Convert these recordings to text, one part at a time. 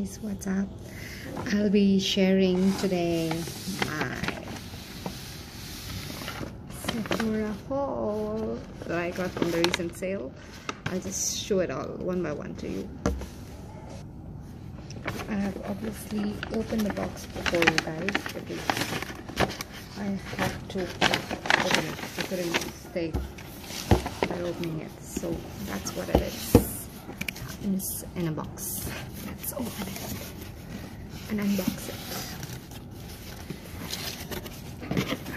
guys, what's up? I'll be sharing today my Sephora haul that I got from the recent sale. I'll just show it all one by one to you. I have obviously opened the box before you guys because I have to open it. I couldn't stay by opening it, so that's what it is. It's in a box. Let's open it and unbox it.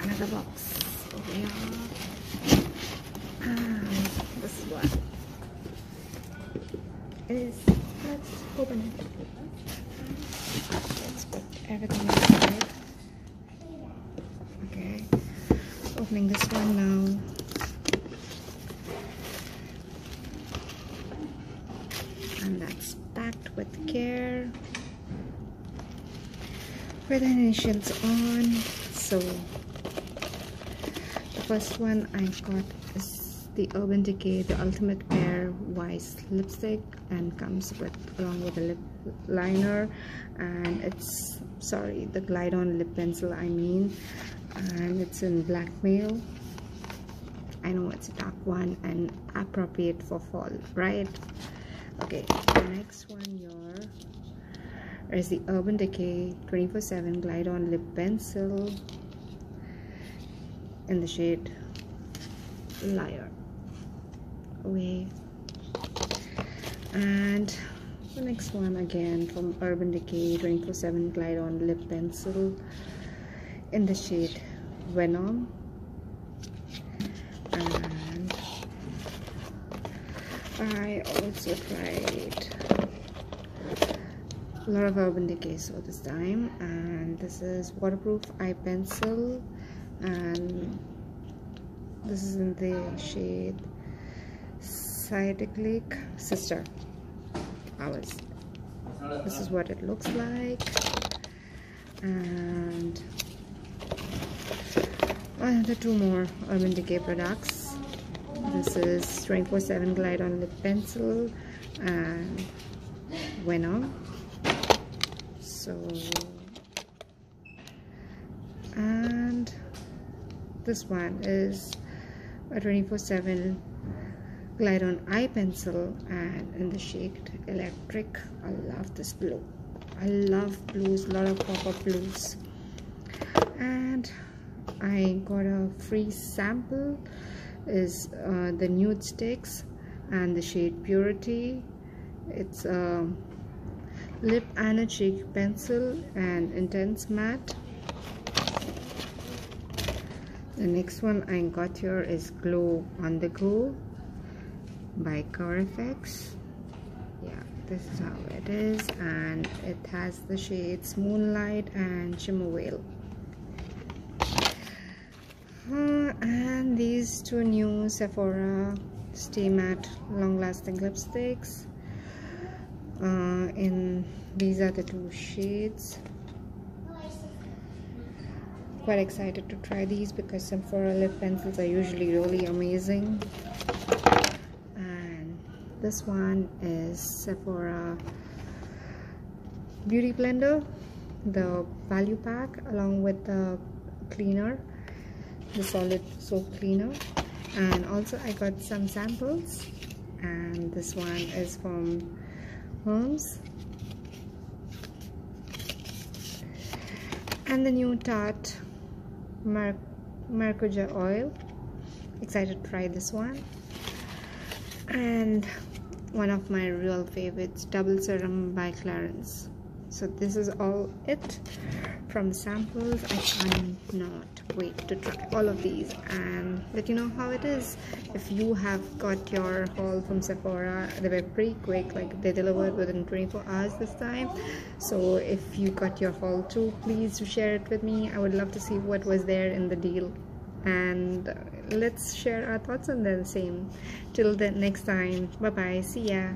Another box over here, and this is what it is. Let's open it. Let's put everything inside. Okay, opening this one now. And that's packed with care with initials on. So the first one I got is the Urban Decay The Ultimate Pair Wise Lipstick, and comes with along with a lip liner, and it's the glide on lip pencil and it's in blackmail. I know it's a dark one and appropriate for fall, right? Okay, the next one here is the Urban Decay 24/7 Glide On Lip Pencil in the shade Liar. Away. And the next one again from Urban Decay 24/7 Glide On Lip Pencil in the shade Venom. And I also tried a lot of Urban Decay so this time, and this is Waterproof Eye Pencil, and this is in the shade Psychedelic Sister Hours. This is what it looks like. And the two more Urban Decay products. This is 24/7 Glide On Lip Pencil and Venom. And this one is a 24/7 Glide On Eye Pencil, and in the shade Electric. I love this blue. I love blues, a lot of pop-up blues. And I got a free sample is the Nudestix and the shade Purity. It's a lip and a cheek pencil and intense matte. The next one I got here is Glow on the Go by ColorFX. Yeah, this is how it is, and it has the shades Moonlight and Shimmer Veil. And these two new Sephora Stay Matte Long Lasting Lipsticks. These are the two shades. Quite excited to try these because Sephora lip pencils are usually really amazing. And this one is Sephora Beauty Blender, the value pack, along with the cleaner, the solid soap cleaner. And also I got some samples, and this one is from Homes, and the new Tarte Maracuja oil. Excited to try this one. And one of my real favorites, Double Serum by Clarins. So this is all it from samples. I cannot wait to try all of these and let you know how it is. If you have got your haul from Sephora, they were pretty quick, like they delivered within 24 hours this time. So if you got your haul too, please share it with me. I would love to see what was there in the deal, and let's share our thoughts on the same. Till the next time, bye bye, see ya.